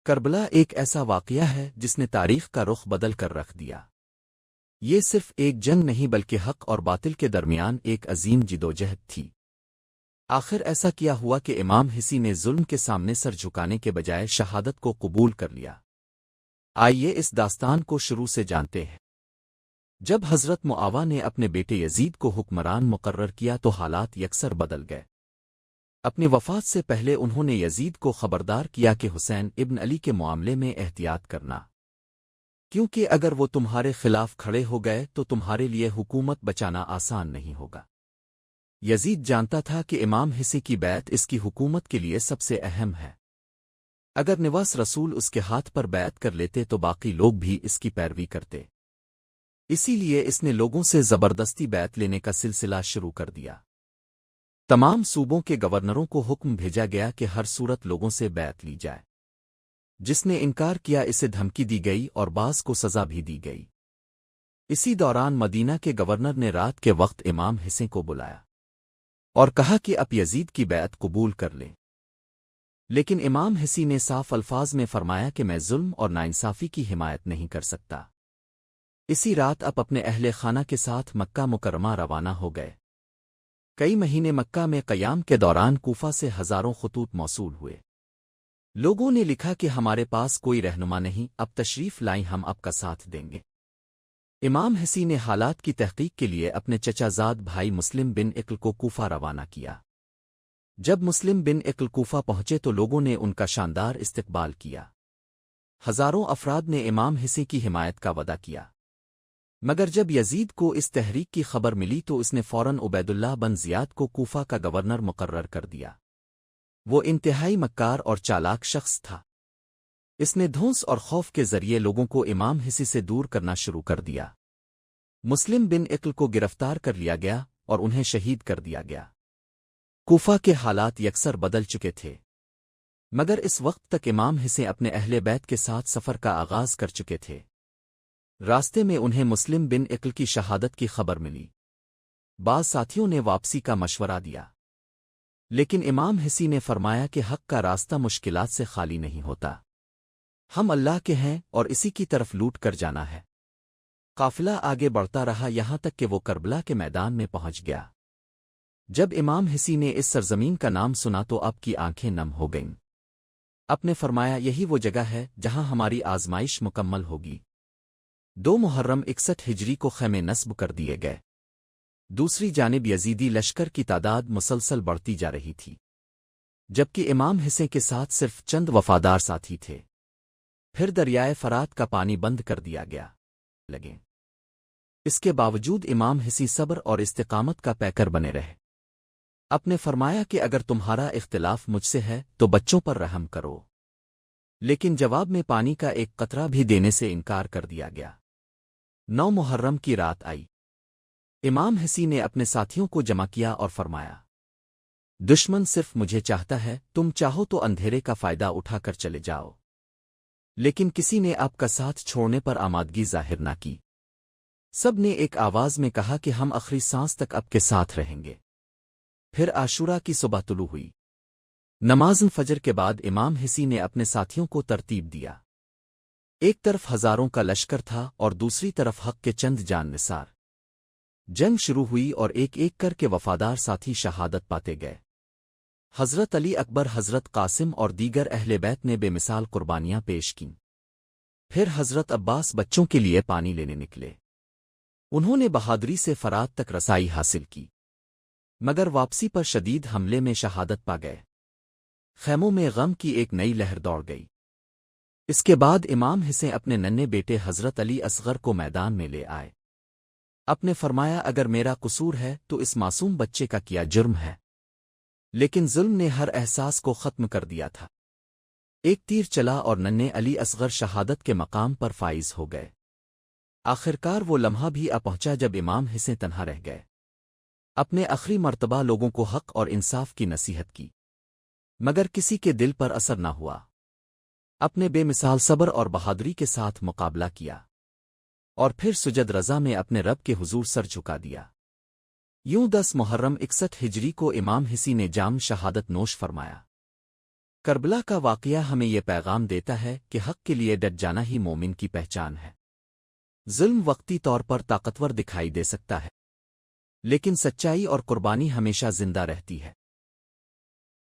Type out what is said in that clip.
کربلا ایک ایسا واقعہ ہے جس نے تاریخ کا رخ بدل کر رکھ دیا۔ یہ صرف ایک جنگ نہیں بلکہ حق اور باطل کے درمیان ایک عظیم جدوجہد تھی۔ آخر ایسا کیا ہوا کہ امام حسی نے ظلم کے سامنے سر جھکانے کے بجائے شہادت کو قبول کر لیا۔ آئیے اس داستان کو شروع سے جانتے ہیں۔ جب حضرت معاویہ نے اپنے بیٹے یزید کو حکمران مقرر کیا تو حالات یکسر بدل گئے۔ اپنی وفات سے پہلے انہوں نے یزید کو خبردار کیا کہ حسین ابن علی کے معاملے میں احتیاط کرنا، کیونکہ اگر وہ تمہارے خلاف کھڑے ہو گئے تو تمہارے لیے حکومت بچانا آسان نہیں ہوگا۔ یزید جانتا تھا کہ امام حسی کی بیعت اس کی حکومت کے لیے سب سے اہم ہے۔ اگر نواس رسول اس کے ہاتھ پر بیعت کر لیتے تو باقی لوگ بھی اس کی پیروی کرتے، اسی لیے اس نے لوگوں سے زبردستی بیعت لینے کا سلسلہ شروع کر دیا۔ تمام صوبوں کے گورنروں کو حکم بھیجا گیا کہ ہر صورت لوگوں سے بیعت لی جائے۔ جس نے انکار کیا اسے دھمکی دی گئی اور بعض کو سزا بھی دی گئی۔ اسی دوران مدینہ کے گورنر نے رات کے وقت امام حسین کو بلایا اور کہا کہ اب یزید کی بیعت قبول کر لیں، لیکن امام حسین نے صاف الفاظ میں فرمایا کہ میں ظلم اور ناانصافی کی حمایت نہیں کر سکتا۔ اسی رات اب اپنے اہل خانہ کے ساتھ مکہ مکرمہ روانہ ہو گئے۔ کئی مہینے مکہ میں قیام کے دوران کوفہ سے ہزاروں خطوط موصول ہوئے۔ لوگوں نے لکھا کہ ہمارے پاس کوئی رہنما نہیں، اب تشریف لائیں، ہم آپ کا ساتھ دیں گے۔ امام حسین نے حالات کی تحقیق کے لیے اپنے چچا زاد بھائی مسلم بن عقل کو کوفہ روانہ کیا۔ جب مسلم بن عقل کوفہ پہنچے تو لوگوں نے ان کا شاندار استقبال کیا۔ ہزاروں افراد نے امام حسین کی حمایت کا وعدہ کیا، مگر جب یزید کو اس تحریک کی خبر ملی تو اس نے فوراً عبید اللہ بن زیاد کو کوفہ کا گورنر مقرر کر دیا۔ وہ انتہائی مکار اور چالاک شخص تھا۔ اس نے دھونس اور خوف کے ذریعے لوگوں کو امام حسی سے دور کرنا شروع کر دیا۔ مسلم بن عقل کو گرفتار کر لیا گیا اور انہیں شہید کر دیا گیا۔ کوفہ کے حالات یکسر بدل چکے تھے، مگر اس وقت تک امام حسین اپنے اہل بیت کے ساتھ سفر کا آغاز کر چکے تھے۔ راستے میں انہیں مسلم بن عقل کی شہادت کی خبر ملی۔ بعض ساتھیوں نے واپسی کا مشورہ دیا، لیکن امام حسین نے فرمایا کہ حق کا راستہ مشکلات سے خالی نہیں ہوتا۔ ہم اللہ کے ہیں اور اسی کی طرف لوٹ کر جانا ہے۔ قافلہ آگے بڑھتا رہا یہاں تک کہ وہ کربلا کے میدان میں پہنچ گیا۔ جب امام حسین نے اس سرزمین کا نام سنا تو آپ کی آنکھیں نم ہو گئیں۔ آپ نے فرمایا یہی وہ جگہ ہے جہاں ہماری آزمائش مکمل ہوگی۔ 2 محرم 61 ہجری کو خیمے نصب کر دیے گئے۔ دوسری جانب یزیدی لشکر کی تعداد مسلسل بڑھتی جا رہی تھی، جبکہ امام حسین کے ساتھ صرف چند وفادار ساتھی تھے۔ پھر دریائے فرات کا پانی بند کر دیا گیا لگے۔ اس کے باوجود امام حسین صبر اور استقامت کا پیکر بنے رہے۔ آپ نے فرمایا کہ اگر تمہارا اختلاف مجھ سے ہے تو بچوں پر رحم کرو، لیکن جواب میں پانی کا ایک قطرہ بھی دینے سے انکار کر دیا گیا۔ 9 محرم کی رات آئی۔ امام حسین نے اپنے ساتھیوں کو جمع کیا اور فرمایا، دشمن صرف مجھے چاہتا ہے، تم چاہو تو اندھیرے کا فائدہ اٹھا کر چلے جاؤ۔ لیکن کسی نے آپ کا ساتھ چھوڑنے پر آمادگی ظاہر نہ کی۔ سب نے ایک آواز میں کہا کہ ہم آخری سانس تک آپ کے ساتھ رہیں گے۔ پھر عاشورہ کی صبح طلوع ہوئی۔ نماز فجر کے بعد امام حسین نے اپنے ساتھیوں کو ترتیب دیا۔ ایک طرف ہزاروں کا لشکر تھا اور دوسری طرف حق کے چند جان نثار۔ جنگ شروع ہوئی اور ایک ایک کر کے وفادار ساتھی شہادت پاتے گئے۔ حضرت علی اکبر، حضرت قاسم اور دیگر اہل بیت نے بے مثال قربانیاں پیش کیں۔ پھر حضرت عباس بچوں کے لیے پانی لینے نکلے۔ انہوں نے بہادری سے فرات تک رسائی حاصل کی، مگر واپسی پر شدید حملے میں شہادت پا گئے۔ خیموں میں غم کی ایک نئی لہر دوڑ گئی۔ اس کے بعد امام حسین اپنے ننھے بیٹے حضرت علی اصغر کو میدان میں لے آئے۔ آپ نے فرمایا اگر میرا قصور ہے تو اس معصوم بچے کا کیا جرم ہے؟ لیکن ظلم نے ہر احساس کو ختم کر دیا تھا۔ ایک تیر چلا اور ننھے علی اصغر شہادت کے مقام پر فائز ہو گئے۔ آخرکار وہ لمحہ بھی آ پہنچا جب امام حسین تنہا رہ گئے۔ اپنے آخری مرتبہ لوگوں کو حق اور انصاف کی نصیحت کی، مگر کسی کے دل پر اثر نہ ہوا۔ اپنے بے مثال صبر اور بہادری کے ساتھ مقابلہ کیا اور پھر سجد رضا میں اپنے رب کے حضور سر جھکا دیا۔ یوں 10 محرم 61 ہجری کو امام حسین نے جام شہادت نوش فرمایا۔ کربلا کا واقعہ ہمیں یہ پیغام دیتا ہے کہ حق کے لیے ڈٹ جانا ہی مومن کی پہچان ہے۔ ظلم وقتی طور پر طاقتور دکھائی دے سکتا ہے، لیکن سچائی اور قربانی ہمیشہ زندہ رہتی ہے۔